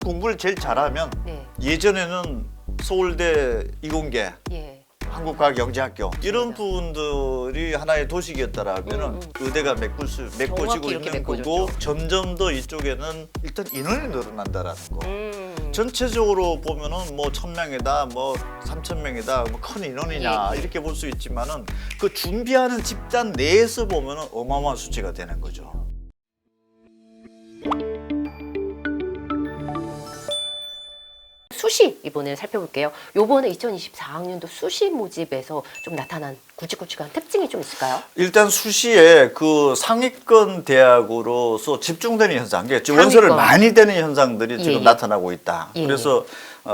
공부를 제일 잘하면 네. 예전에는 서울대 이공계, 예. 한국과학영재학교 이런 맞습니다. 부분들이 하나의 도식이었다라면은 의대가 메꿔지고 이렇게 있는 거고 메꿔졌죠. 점점 더 이쪽에는 일단 인원이 늘어난다라는 거. 음. 전체적으로 보면은 뭐 1,000명이다, 뭐 3,000명이다, 뭐 큰 인원이냐 예. 이렇게 볼 수 있지만은 그 준비하는 집단 내에서 보면은 어마어마한 수치가 되는 거죠. 수시 이번에 살펴볼게요. 요번에 2024학년도 수시 모집에서 좀 나타난 굵직굵직한 특징이 좀 있을까요? 일단 수시에 그 상위권 대학으로서 집중되는 현상, 지금 원서를 많이 되는 현상들이 지금 예. 나타나고 있다. 예. 그래서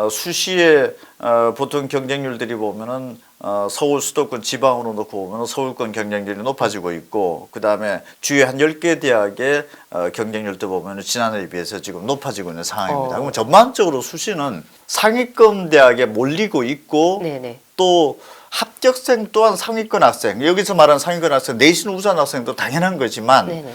수시에 보통 경쟁률들이 보면은 서울 수도권 지방으로 놓고 보면 서울권 경쟁률이 높아지고 있고, 그 다음에 주요 한 10개 대학의 경쟁률도 보면 지난해에 비해서 지금 높아지고 있는 상황입니다. 그럼 전반적으로 수시는 상위권 대학에 몰리고 있고, 네네. 또 합격생 또한 상위권 학생, 여기서 말하는 상위권 학생, 내신 우수한 학생도 당연한 거지만 네네.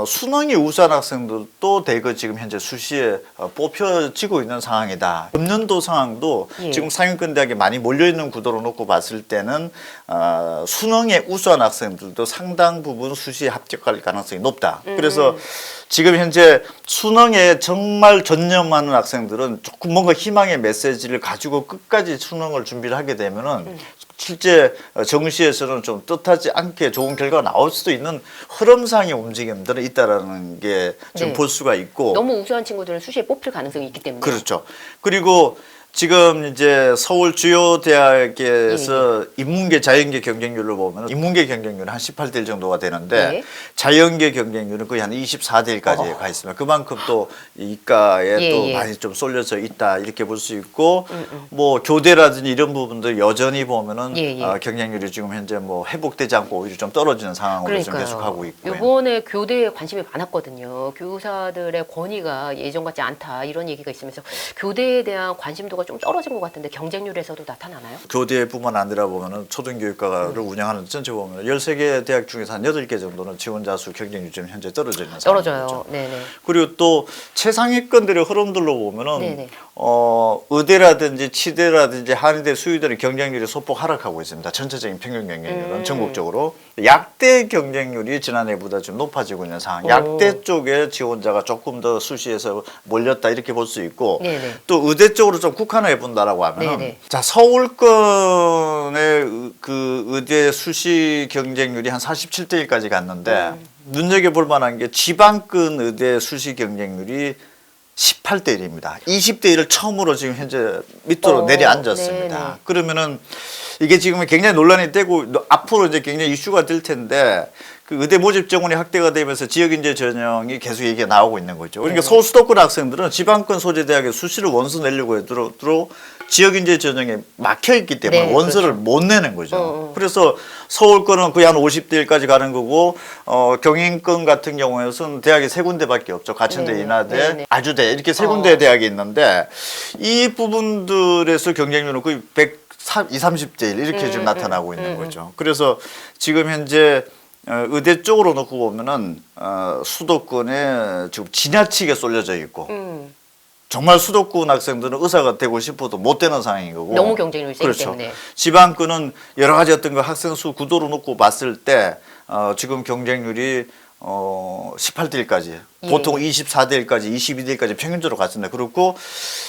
수능이 우수한 학생들도 대거 지금 현재 수시에 뽑혀지고 있는 상황이다. 금년도 상황도 예. 지금 상위권 대학에 많이 몰려있는 구도로 놓고 봤을 때는 수능에 우수한 학생들도 상당 부분 수시에 합격할 가능성이 높다. 그래서 지금 현재 수능에 정말 전념하는 학생들은 조금 뭔가 희망의 메시지를 가지고 끝까지 수능을 준비를 하게 되면은 실제 정시에서는 좀 뜻하지 않게 좋은 결과가 나올 수도 있는 흐름상의 움직임들은 있다라는 게 좀 네. 볼 수가 있고. 너무 우수한 친구들은 수시에 뽑힐 가능성이 있기 때문에. 그렇죠. 그리고 지금 이제 서울 주요 대학에서 인문계, 자연계 경쟁률을 보면 인문계 경쟁률은 한 18대 1 정도가 되는데 네. 자연계 경쟁률은 거의 한 24대 1까지 가 있습니다. 그만큼 또 이과에 예, 또 예. 많이 좀 쏠려져 있다 이렇게 볼 수 있고 뭐 교대라든지 이런 부분들 여전히 보면은 예, 예. 경쟁률이 지금 현재 뭐 회복되지 않고 오히려 좀 떨어지는 상황으로 지금 그러니까요. 계속하고 있고요. 이번에 교대에 관심이 많았거든요. 교사들의 권위가 예전 같지 않다 이런 얘기가 있으면서 교대에 대한 관심도가 좀 떨어진 것 같은데 경쟁률에서도 나타나나요? 교대뿐만 아니라 보면은 초등교육과를 운영하는 전체 보면 13개 대학 중에서 한 8개 정도는 지원자 수 경쟁률이 지금 현재 떨어져 있는 떨어져요. 상황이죠. 네네. 그리고 또 최상위권들의 흐름들로 보면은 네네. 의대라든지 치대라든지 한의대, 수의대의 경쟁률이 소폭 하락하고 있습니다. 전체적인 평균 경쟁률은 전국적으로. 약대 경쟁률이 지난해보다 좀 높아지고 있는 상황. 약대 쪽에 지원자가 조금 더 수시에서 몰렸다 이렇게 볼 수 있고, 네네. 또 의대 쪽으로 좀 국한화해 본다라고 하면은 네네. 자, 서울권의 그 의대 수시 경쟁률이 한 47대 1까지 갔는데 눈여겨볼 만한 게 지방권 의대 수시 경쟁률이 18대 1입니다. 20대 1을 처음으로 지금 현재 밑으로 내려앉았습니다. 네네. 그러면은 이게 지금 굉장히 논란이 되고 앞으로 이제 굉장히 이슈가 될 텐데, 그 의대 모집 정원이 확대가 되면서 지역인재 전형이 계속 얘기가 나오고 있는 거죠. 그러니까 서울 수도권 학생들은 지방권 소재 대학에 수시를 원서 내려고 해도 지역인재 전형에 막혀 있기 때문에 네, 원서를 그렇죠. 못 내는 거죠. 그래서 서울권은 거의 한 50대 1까지 가는 거고, 경인권 같은 경우에는 대학이 3군데밖에 없죠. 가천대, 네, 인하대, 네, 네. 아주대 이렇게 3군데 대학이 있는데, 이 부분들에서 경쟁률은 거의 120, 30대 1 이렇게 지금 나타나고 있는 거죠. 그래서 지금 현재 의대 쪽으로 놓고 보면은 수도권에 지금 지나치게 쏠려져 있고, 정말 수도권 학생들은 의사가 되고 싶어도 못 되는 상황인 거고, 너무 경쟁률이 세기 그렇죠. 때문에. 지방권은 여러 가지 어떤 그 학생 수 구도로 놓고 봤을 때 지금 경쟁률이 18대 1까지, 예. 보통 24대 1까지, 22대 1까지 평균적으로 갔습니다. 그렇고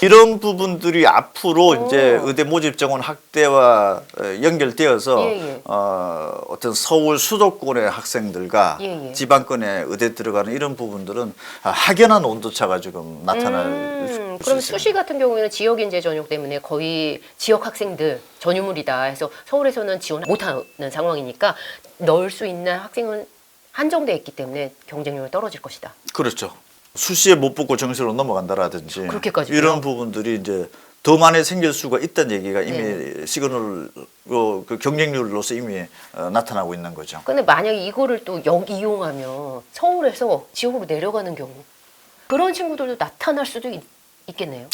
이런 부분들이 앞으로 이제 의대 모집 정원 확대와 연결되어서 예, 예. 어떤 서울 수도권의 학생들과 예, 예. 지방권에 의대 들어가는 이런 부분들은 확연한 온도차가 지금 나타날 수 그럼 있습니다. 수시 같은 경우에는 지역인재 전형 때문에 거의 지역 학생들 전유물이다 해서 서울에서는 지원 못하는 상황이니까 넣을 수 있는 학생은 한정돼 있기 때문에 경쟁률이 떨어질 것이다. 그렇죠. 수시에 못 붙고 정시로 넘어간다라든지 그렇게까지요? 이런 부분들이 이제 더 많이 생길 수가 있다는 얘기가 이미 시그널 그 경쟁률로서 이미 나타나고 있는 거죠. 근데 만약에 이거를 또 이용하면 서울에서 지역으로 내려가는 경우 그런 친구들도 나타날 수도 있겠네요.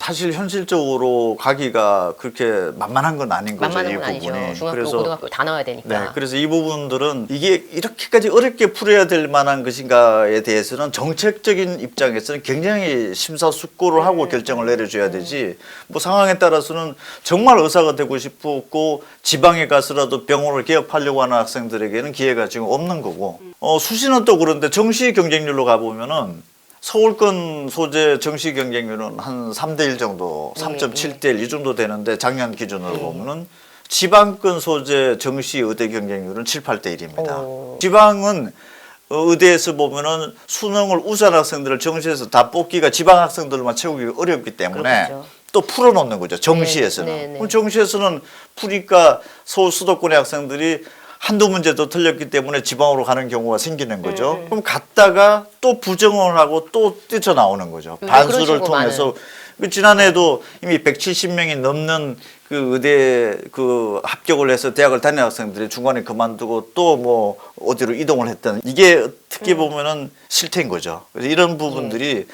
사실 현실적으로 가기가 그렇게 만만한 건 아닌 거죠. 만만한 이 건 아니죠. 부분이. 중학교, 고등학교 다 나와야 되니까. 네, 그래서 이 부분들은 이게 이렇게까지 어렵게 풀어야 될 만한 것인가에 대해서는 정책적인 입장에서는 굉장히 심사숙고를 하고 결정을 내려줘야 되지. 뭐 상황에 따라서는 정말 의사가 되고 싶었고 지방에 가서라도 병원을 개업하려고 하는 학생들에게는 기회가 지금 없는 거고. 수시는 또 그런데 정시 경쟁률로 가보면은 서울권 소재 정시 경쟁률은 한 3대1 정도, 3.7대1 이 정도 되는데 작년 기준으로 보면은 지방권 소재 정시 의대 경쟁률은 7, 8대1입니다. 지방은 의대에서 보면은 수능을 우수한 학생들을 정시에서 다 뽑기가 지방 학생들만 채우기 어렵기 때문에 그렇겠죠. 또 풀어놓는 거죠. 정시에서는. 네, 네, 네. 그럼 정시에서는 풀이니까 서울 수도권의 학생들이 한두 문제 더 틀렸기 때문에 지방으로 가는 경우가 생기는 거죠. 그럼 갔다가 또 부정을 하고 또 뛰쳐나오는 거죠. 그런 반수를 식으로 통해서. 그 지난해도 이미 170명이 넘는 그 의대 그 합격을 해서 대학을 다니는 학생들이 중간에 그만두고 또 뭐 어디로 이동을 했던 이게 어떻게 보면은 실태인 거죠. 그래서 이런 부분들이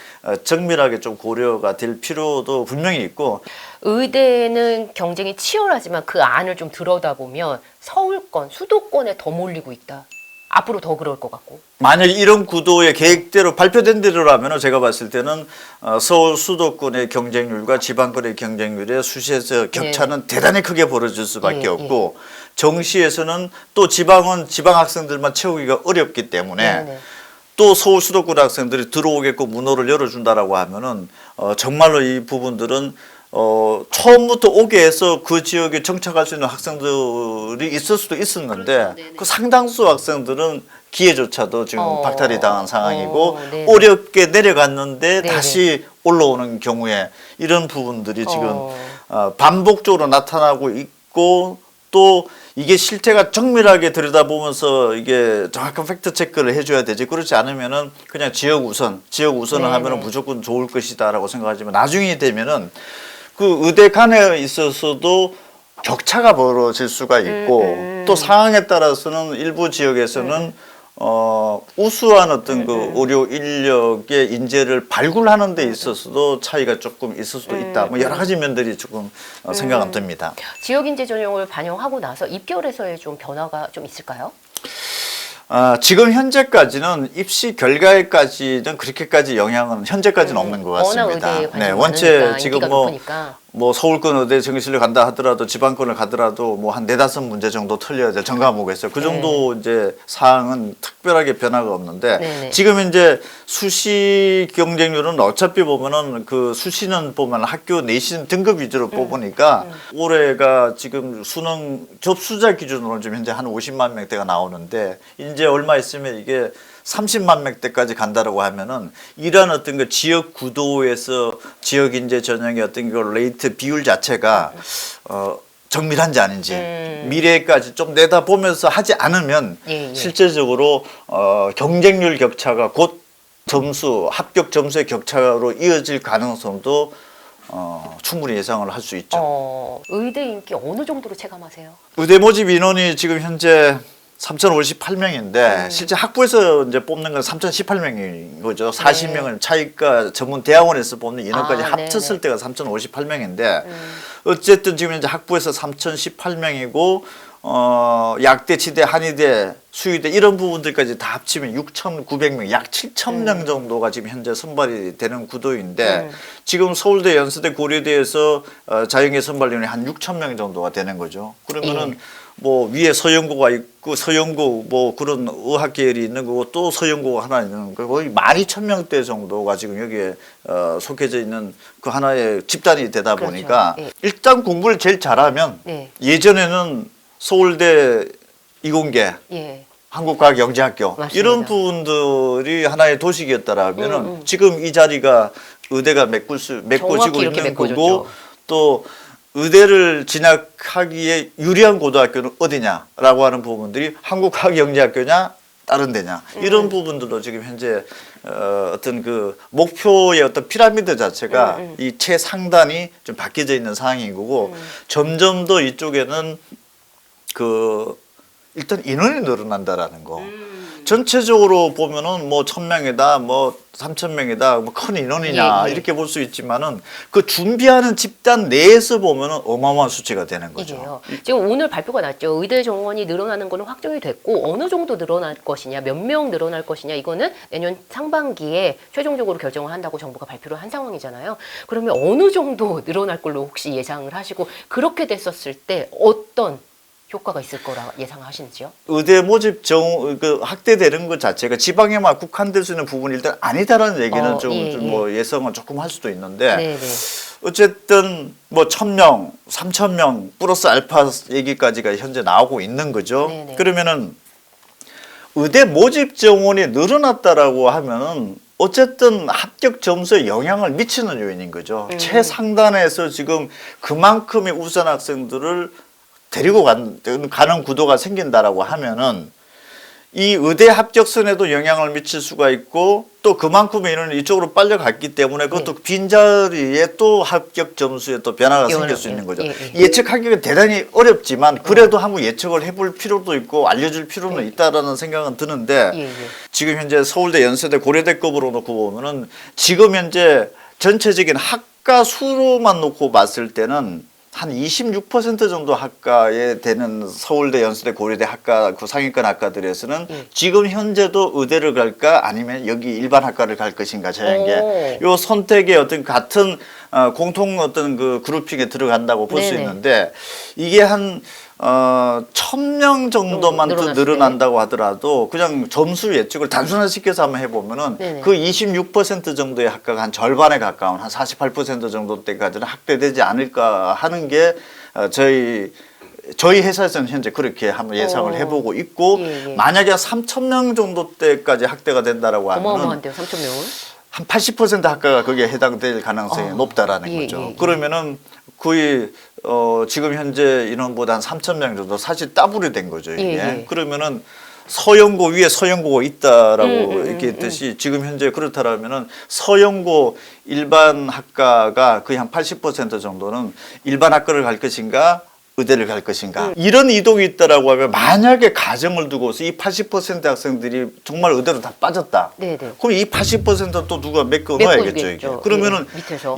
정밀하게 좀 고려가 될 필요도 분명히 있고. 의대는 경쟁이 치열하지만 그 안을 좀 들여다보면 서울권, 수도권에 더 몰리고 있다. 앞으로 더 그럴 것 같고. 만약 이런 구도의 계획대로 발표된 대로라면 제가 봤을 때는 서울 수도권의 경쟁률과 지방권의 경쟁률의 수시에서 격차는 대단히 크게 벌어질 수밖에 없고 정시에서는 또 지방은 지방 학생들만 채우기가 어렵기 때문에 또 서울 수도권 학생들이 들어오겠고 문호를 열어준다라고 하면은 정말로 이 부분들은 처음부터 오게 해서 그 지역에 정착할 수 있는 학생들이 있을 수도 있었는데 그렇죠. 그 상당수 학생들은 기회조차도 지금 박탈이 당한 상황이고 네네. 어렵게 내려갔는데 네네. 다시 올라오는 경우에 이런 부분들이 지금 반복적으로 나타나고 있고 또 이게 실태가 정밀하게 들여다보면서 이게 정확한 팩트 체크를 해줘야 되지. 그렇지 않으면은 그냥 지역 우선을 네네. 하면은 무조건 좋을 것이다라고 생각하지만 나중에 되면은 그 의대 간에 있어서도 격차가 벌어질 수가 있고 또 상황에 따라서는 일부 지역에서는 우수한 어떤 그 의료 인력의 인재를 발굴하는 데 있어서도 차이가 조금 있을 수도 있다. 뭐 여러 가지 면들이 조금 생각은 듭니다. 지역 인재 전형을 반영하고 나서 입결에서의 좀 변화가 좀 있을까요? 지금 현재까지는 입시 결과에까지는 그렇게까지 영향은 현재까지는 없는 것 워낙 같습니다. 의대에 관심이 원체 많으니까, 지금 인기가 높으니까. 뭐 서울권 의대 정시를 간다 하더라도 지방권을 가더라도 뭐 한 4-5 문제 정도 틀려야 될 전과목이 있어요. 그 정도 이제 사항은 특별하게 변화가 없는데 네네. 지금 이제 수시 경쟁률은 어차피 보면은 그 수시는 보면 학교 내신 등급 위주로 뽑으니까 올해가 지금 수능 접수자 기준으로는 지금 현재 한 50만 명대가 나오는데 이제 얼마 있으면 이게 30만 명대까지 간다라고 하면은 이런 어떤 그 지역 구도에서 지역 인재 전형의 어떤 그 레이트 비율 자체가 정밀한지 아닌지 미래까지 좀 내다보면서 하지 않으면 실제적으로 경쟁률 격차가 곧 점수 합격 점수의 격차로 이어질 가능성도 충분히 예상을 할 수 있죠. 의대 인기 어느 정도로 체감하세요? 의대 모집 인원이 지금 현재 3,058명인데 실제 학부에서 이제 뽑는 건 3,018명인 거죠. 40명을 차이가 전문 대학원에서 뽑는 인원까지 합쳤을 때가 3,058명인데 어쨌든 지금 현재 학부에서 3,018명이고 약대, 치대, 한의대, 수의대 이런 부분들까지 다 합치면 6,900명, 약 7,000명 정도가 지금 현재 선발이 되는 구도인데 지금 서울대, 연세대, 고려대에서 자연계 선발 인원이 한 6,000명 정도가 되는 거죠. 그러면은 뭐 위에 서영고가 있고 서영고 뭐 그런 의학 계열이 있는 거고 또 서영고가 하나 있는 거 거의 12,000명대 정도가 지금 여기에 속해져 있는 그 하나의 집단이 되다 보니까 일단 공부를 제일 잘하면 예전에는 서울대 이공계 한국과학영재학교 이런 부분들이 하나의 도식이었다라면은 지금 이 자리가 의대가 메꿔지고 있는 거고 또 의대를 진학하기에 유리한 고등학교는 어디냐라고 하는 부분들이 한국과학영재학교냐 다른 데냐 이런 부분들도 지금 현재 어떤 그 목표의 어떤 피라미드 자체가 이 최상단이 좀 바뀌어져 있는 상황인 거고 점점 더 이쪽에는 그 일단 인원이 늘어난다라는 거. 전체적으로 보면은 뭐 1,000명이다, 뭐 3,000명이다, 뭐 큰 인원이냐 이렇게 볼 수 있지만은 그 준비하는 집단 내에서 보면은 어마어마한 수치가 되는 거죠. 이게요. 지금 오늘 발표가 났죠. 의대 정원이 늘어나는 거는 확정이 됐고 어느 정도 늘어날 것이냐, 몇 명 늘어날 것이냐 이거는 내년 상반기에 최종적으로 결정을 한다고 정부가 발표를 한 상황이잖아요. 그러면 어느 정도 늘어날 걸로 혹시 예상을 하시고 그렇게 됐었을 때 어떤 효과가 있을 거라 예상하시는지요? 의대 모집 그 확대되는 것 자체가 지방에만 국한될 수 있는 부분이 일단 아니다라는 얘기는 뭐 예상은 조금 할 수도 있는데 네네. 어쨌든 뭐 1,000명, 3,000명 플러스 알파 얘기까지가 현재 나오고 있는 거죠. 네네. 그러면은 의대 모집 정원이 늘어났다라고 하면은 어쨌든 합격 점수에 영향을 미치는 요인인 거죠. 최상단에서 지금 그만큼의 우수한 학생들을 데리고 가는 구도가 생긴다라고 하면은 이 의대 합격선에도 영향을 미칠 수가 있고 또 그만큼의 인원이 이쪽으로 빨려갔기 때문에 그것도 빈자리에 또 합격 점수에 또 변화가 생길 수 있는 거죠. 예측하기가 대단히 어렵지만 그래도 한번 예측을 해볼 필요도 있고 알려줄 필요는 있다라는 생각은 드는데 지금 현재 서울대, 연세대, 고려대급으로 놓고 보면은 지금 현재 전체적인 학과 수로만 놓고 봤을 때는 한 26% 정도 학과에 되는 서울대, 연세대, 고려대 학과 그 상위권 학과들에서는 지금 현재도 의대를 갈까 아니면 여기 일반 학과를 갈 것인가 자연계 요 선택의 어떤 같은 공통 어떤 그 그룹핑에 들어간다고 볼 수 있는데 이게 한 1,000명 정도만 늘어난다고 하더라도 그냥 점수 예측을 단순화시켜서 한번 해보면은 그 26% 정도의 학과가 한 절반에 가까운 한 48% 정도 때까지는 확대되지 않을까 하는 게 저희 회사에서는 현재 그렇게 한번 예상을 해보고 있고 만약에 3,000명 정도 때까지 확대가 된다라고 하면 어마어마한데요, 3,000명은? 한 80% 학과가 거기에 해당될 가능성이 높다라는 거죠. 그러면은 거의 지금 현재 인원보다 한 3,000명 정도 사실 더블이 된 거죠. 이게. 그러면은 서영고 위에 서영고가 있다라고 이렇게 했듯이 지금 현재 그렇다라면은 서영고 일반 학과가 거의 한 80% 정도는 일반 학과를 갈 것인가 의대를 갈 것인가 이런 이동이 있다라고 하면 만약에 가정을 두고서 이 80% 학생들이 정말 의대로 다 빠졌다. 그럼 이 80%는 또 누가 메꿔 넣어야겠죠. 이게. 그러면은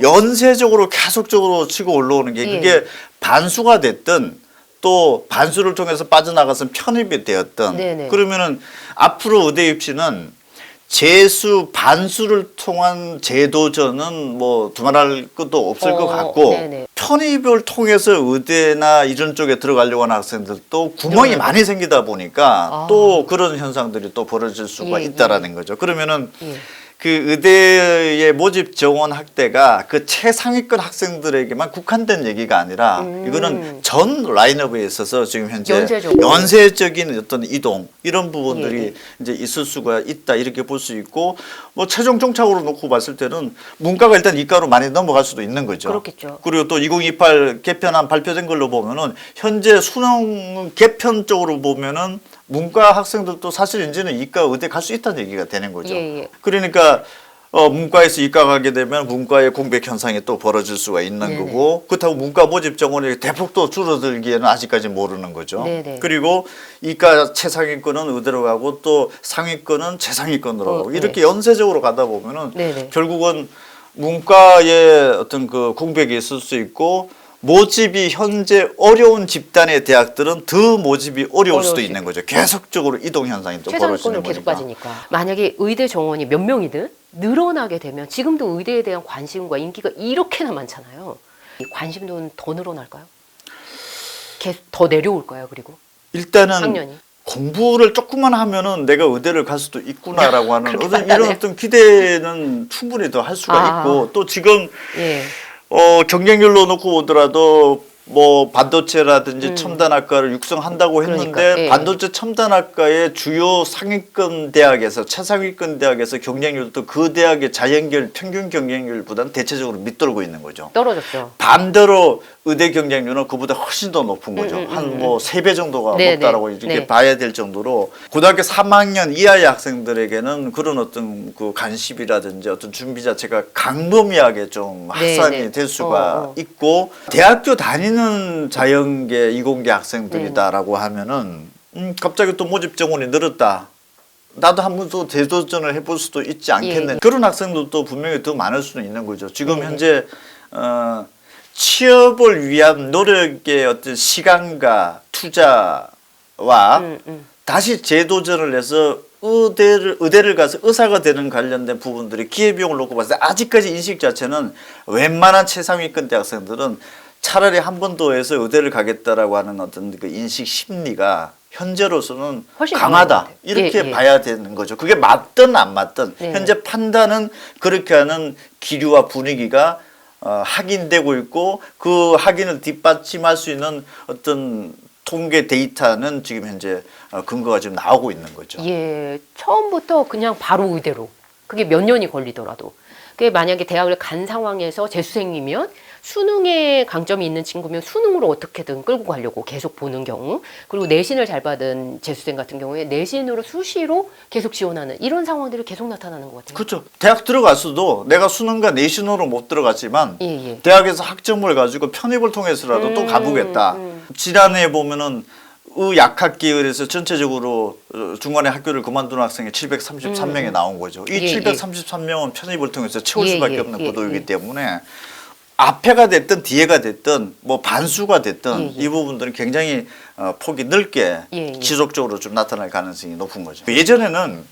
연쇄적으로 계속적으로 치고 올라오는 게 그게 반수가 됐든 또 반수를 통해서 빠져나가서 편입이 되었든 그러면은 앞으로 의대 입시는 재수 반수를 통한 제도전은 뭐 두말할 것도 없을 것 같고 편입을 통해서 의대나 이런 쪽에 들어가려고 하는 학생들도 구멍이 많이 생기다 보니까 또 그런 현상들이 또 벌어질 수가 있다라는 거죠. 그러면은 그 의대의 모집 정원 확대가 그 최상위권 학생들에게만 국한된 얘기가 아니라 이거는 전 라인업에 있어서 지금 현재 연쇄적인 어떤 이동 이런 부분들이 이제 있을 수가 있다 이렇게 볼 수 있고 뭐 최종 종착으로 놓고 봤을 때는 문과가 일단 이과로 많이 넘어갈 수도 있는 거죠. 그렇겠죠. 그리고 또 2028 개편안 발표된 걸로 보면은 현재 수능 개편 쪽으로 보면은 문과 학생들도 사실 이제는 이과 의대 갈 수 있다는 얘기가 되는 거죠. 그러니까 문과에서 이과 가게 되면 문과의 공백 현상이 또 벌어질 수가 있는 거고 그렇다고 문과 모집 정원이 대폭도 줄어들기에는 아직까지 모르는 거죠. 그리고 이과 최상위권은 의대로 가고 또 상위권은 최상위권으로 가고 이렇게 연쇄적으로 가다 보면은 결국은 문과의 어떤 그 공백이 있을 수 있고 모집이 현재 어려운 집단의 대학들은 더 모집이 어려울 수도 있는 거죠. 계속적으로 이동 현상이 또 벌어지는 거니까. 계속 빠지니까. 만약에 의대 정원이 몇 명이든 늘어나게 되면 지금도 의대에 대한 관심과 인기가 이렇게나 많잖아요. 이 관심도는 더 늘어날까요? 계속 더 내려올까요? 그리고 일단은 학년이? 공부를 조금만 하면은 내가 의대를 갈 수도 있구나라고 하는 이런 어떤 기대는 충분히 더 할 수가 있고 또 지금 경쟁률로 놓고 보더라도 뭐 반도체라든지 첨단학과를 육성한다고 했는데 반도체 첨단학과의 주요 상위권 대학에서 최상위권 대학에서 경쟁률도 그 대학의 자연결 평균 경쟁률보다는 대체적으로 밑돌고 있는 거죠. 떨어졌죠. 반대로 의대 경쟁률은 그보다 훨씬 더 높은 거죠. 한 뭐 3배 정도가 높다라고 이렇게 봐야 될 정도로 고등학교 3학년 이하의 학생들에게는 그런 어떤 그 관심이라든지 어떤 준비 자체가 강범위하게 좀 확산이 될 수가 있고 대학교 다니는 자연계 이공계 학생들이다라고 하면은 갑자기 또 모집 정원이 늘었다. 나도 한 번 더 대도전을 해볼 수도 있지 않겠네. 그런 학생들도 분명히 더 많을 수는 있는 거죠. 지금 현재 취업을 위한 노력의 어떤 시간과 투자와 다시 재도전을 해서 의대를 가서 의사가 되는 관련된 부분들이 기회비용을 놓고 봤을 때 아직까지 인식 자체는 웬만한 최상위권 대학생들은 차라리 한 번 더 해서 의대를 가겠다라고 하는 어떤 그 인식 심리가 현재로서는 훨씬 강하다 이렇게 예, 예. 봐야 되는 거죠. 그게 맞든 안 맞든 네. 현재 판단은 그렇게 하는 기류와 분위기가 확인되고 있고 그 확인을 뒷받침할 수 있는 어떤 통계 데이터는 지금 현재 근거가 지금 나오고 있는 거죠. 예, 처음부터 그냥 바로 의대로. 그게 몇 년이 걸리더라도. 그게 만약에 대학을 간 상황에서 재수생이면 수능에 강점이 있는 친구면 수능으로 어떻게든 끌고 가려고 계속 보는 경우, 그리고 내신을 잘 받은 재수생 같은 경우에 내신으로 수시로 계속 지원하는 이런 상황들이 계속 나타나는 것 같아요. 그렇죠. 대학 들어갔어도 내가 수능과 내신으로 못 들어갔지만 예, 예. 대학에서 학점을 가지고 편입을 통해서라도 또 가보겠다. 지난해 보면은 의약학계열에서 전체적으로 중간에 학교를 그만둔 학생이 733명이 나온 거죠. 이 예, 733명은 편입을 통해서 채울 예, 수밖에 예, 없는 예, 구도이기 예. 때문에 앞에가 됐든 뒤에가 됐든 뭐 반수가 됐든 예, 예. 이 부분들은 굉장히 폭이 넓게 예, 예. 지속적으로 좀 나타날 가능성이 높은 거죠. 예전에는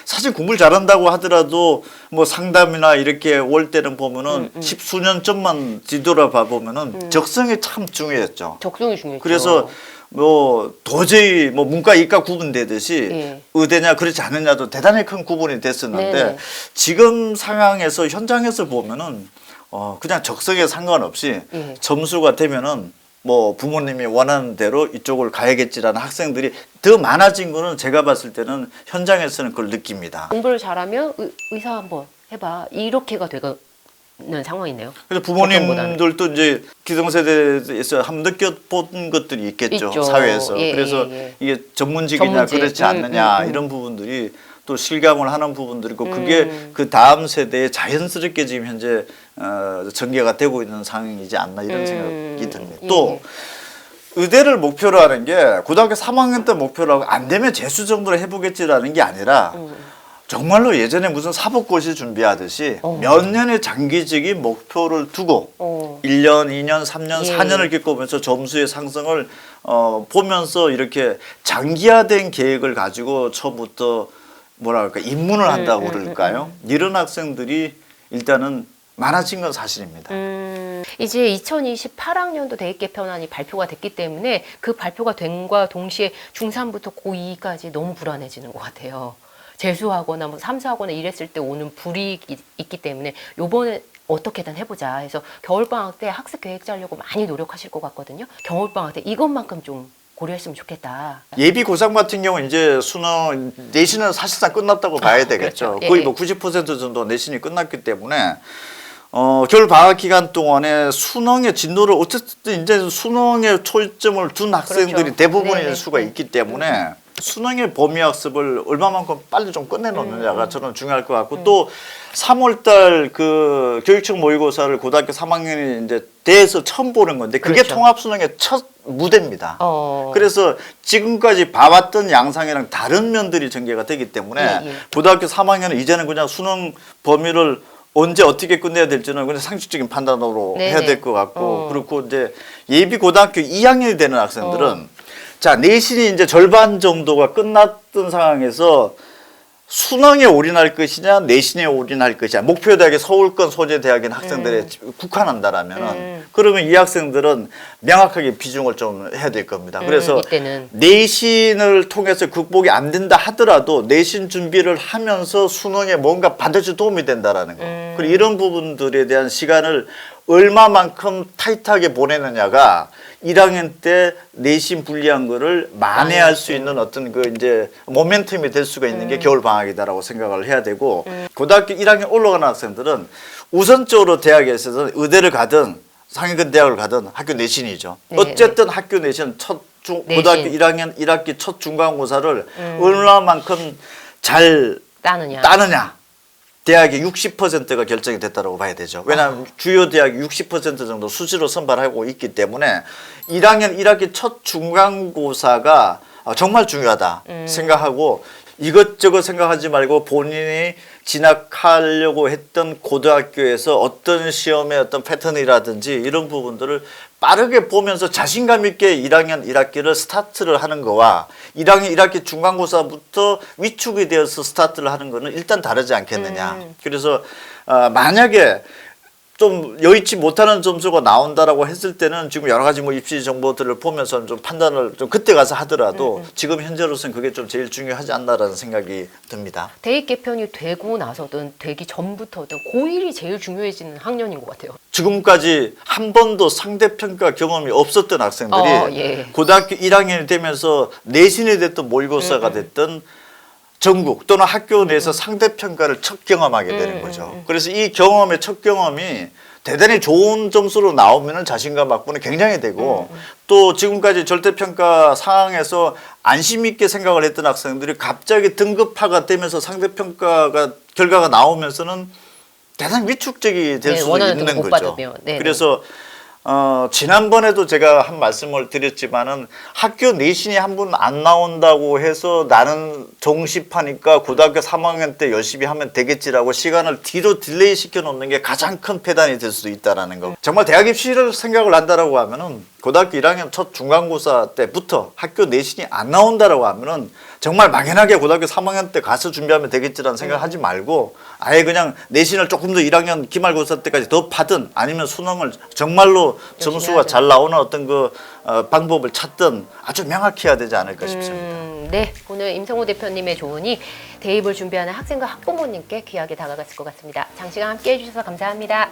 사실 공부를 잘한다고 하더라도 뭐 상담이나 이렇게 올 때는 보면은 십수년 전만 뒤돌아봐 보면은 적성이 참 중요했죠. 적성이 중요했죠. 그래서 뭐 도저히 뭐 문과 이과 구분되듯이 예. 의대냐 그렇지 않느냐도 대단히 큰 구분이 됐었는데 네네. 지금 상황에서 현장에서 보면은 그냥 적성에 상관없이 예. 점수가 되면은 뭐 부모님이 원하는 대로 이쪽을 가야겠지라는 학생들이 더 많아진 거는 제가 봤을 때는 현장에서는 그걸 느낍니다. 공부를 잘하면 의사 한번 해봐. 이렇게가 되는 상황이네요. 그래서 부모님들도 이제 기성세대에서 한번 느껴본 것들이 있겠죠. 있죠. 사회에서. 예, 그래서 예, 예. 이게 전문직이냐 전문직. 그렇지 않느냐 이런 부분들이 또 실감을 하는 부분들이고 그게 그 다음 세대에 자연스럽게 지금 현재 전개가 되고 있는 상황이지 않나 이런 생각이 듭니다. 또 의대를 목표로 하는 게 고등학교 3학년 때 목표로 하고 안 되면 재수 정도로 해보겠지라는 게 아니라 정말로 예전에 무슨 사법고시 준비하듯이 몇 년의 장기적인 목표를 두고 1년, 2년, 3년, 예. 4년을 겪으면서 점수의 상승을 보면서 이렇게 장기화된 계획을 가지고 처음부터 뭐랄까 입문을 한다고 그럴까요? 이런 학생들이 일단은 많아진 건 사실입니다. 이제 2028학년도 대입 개편안이 발표가 됐기 때문에 그 발표가 된과 동시에 중3부터 고2까지 너무 불안해지는 것 같아요. 재수하거나 뭐 삼수하거나 이랬을 때 오는 불이익이 있기 때문에 요번에 어떻게든 해보자 해서 겨울방학 때 학습 계획 짜려고 많이 노력하실 것 같거든요. 겨울방학 때 이것만큼 좀 고려했으면 좋겠다. 예비 고3 같은 경우는 이제 수능 내신은 사실상 끝났다고 봐야 되겠죠. 그렇죠. 예, 거의 예. 뭐 90% 정도 내신이 끝났기 때문에 겨울 방학 기간 동안에 수능의 진도를 어쨌든 이제 수능에 초점을 둔 학생들이 그렇죠. 대부분일 네네. 수가 있기 때문에 수능의 범위 학습을 얼마만큼 빨리 좀 끝내놓느냐가 저는 중요할 것 같고 또 3월달 그 교육청 모의고사를 고등학교 3학년이 이제 대에서 처음 보는 건데 그게 그렇죠. 통합 수능의 첫 무대입니다. 그래서 지금까지 봐왔던 양상이랑 다른 면들이 전개가 되기 때문에 예, 예. 고등학교 3학년은 이제는 그냥 수능 범위를 언제 어떻게 끝내야 될지는 그냥 상식적인 판단으로 네네. 해야 될 것 같고 그렇고 이제 예비 고등학교 2학년이 되는 학생들은 자 내신이 이제 절반 정도가 끝났던 상황에서 수능에 올인할 것이냐 내신에 올인할 것이냐 목표 대학이 서울권 소재 대학인 학생들에 국한한다라면은 그러면 이 학생들은 명확하게 비중을 좀 해야 될 겁니다. 그래서 이때는. 내신을 통해서 극복이 안 된다 하더라도 내신 준비를 하면서 수능에 뭔가 반드시 도움이 된다라는 거. 그리고 이런 부분들에 대한 시간을 얼마만큼 타이트하게 보내느냐가 1학년 때 내신 불리한 거를 만회할 수 있는 어떤 그 이제 모멘텀이 될 수가 있는 게 겨울 방학이다라고 생각을 해야 되고 고등학교 1학년 올라가는 학생들은 우선적으로 대학에 있어서 의대를 가든 상위권 대학을 가든 학교 내신이죠. 네, 어쨌든 학교 내신 고등학교 1학년 1학기 첫 중간고사를 얼마만큼 잘 따느냐. 대학의 60%가 결정이 됐다고 봐야 되죠. 왜냐하면 주요 대학이 60% 정도 수시로 선발하고 있기 때문에 1학년 1학기 첫 중간고사가 정말 중요하다 생각하고 이것저것 생각하지 말고 본인이 진학하려고 했던 고등학교에서 어떤 시험의 어떤 패턴이라든지 이런 부분들을 빠르게 보면서 자신감 있게 1학년 1학기를 스타트를 하는 거와 1학년 1학기 중간고사부터 위축이 되어서 스타트를 하는 거는 일단 다르지 않겠느냐. 그래서 만약에 좀 여의치 못하는 점수가 나온다라고 했을 때는 지금 여러 가지 뭐 입시 정보들을 보면서 좀 판단을 좀 그때 가서 하더라도 지금 현재로서는 그게 좀 제일 중요하지 않나라는 생각이 듭니다. 대입 개편이 되고 나서든 되기 전부터든 고1이 제일 중요해지는 학년인 것 같아요. 지금까지 한 번도 상대평가 경험이 없었던 학생들이 예. 고등학교 1학년이 되면서 내신이 됐든 모의고사가 됐든 전국 또는 학교 내에서 상대평가를 첫 경험하게 되는 거죠. 그래서 이 경험의 첫 경험이 대단히 좋은 점수로 나오면 자신감 확보는 굉장히 되고 또 지금까지 절대평가 상황에서 안심 있게 생각을 했던 학생들이 갑자기 등급화가 되면서 상대평가가 결과가 나오면서는 대단히 위축적이 될 수도 원하는 있는 등급 못 거죠. 받으면. 네, 그래서 지난번에도 제가 한 말씀을 드렸지만은 학교 내신이 한 번 안 나온다고 해서 나는 정시파니까 고등학교 3학년 때 열심히 하면 되겠지라고 시간을 뒤로 딜레이 시켜 놓는 게 가장 큰 패단이 될 수도 있다라는 거. 정말 대학 입시를 생각을 한다라고 하면은 고등학교 1학년 첫 중간고사 때부터 학교 내신이 안 나온다라고 하면은 정말 막연하게 고등학교 3학년 때 가서 준비하면 되겠지라는 생각을 하지 말고 아예 그냥 내신을 조금 더 1학년 기말고사 때까지 더 파든 아니면 수능을 정말로 점수가 잘 나오는 어떤 그 방법을 찾든 아주 명확히 해야 되지 않을까 싶습니다. 네, 오늘 임성호 대표님의 조언이 대입을 준비하는 학생과 학부모님께 귀하게 다가갔을 것 같습니다. 장시간 함께해 주셔서 감사합니다.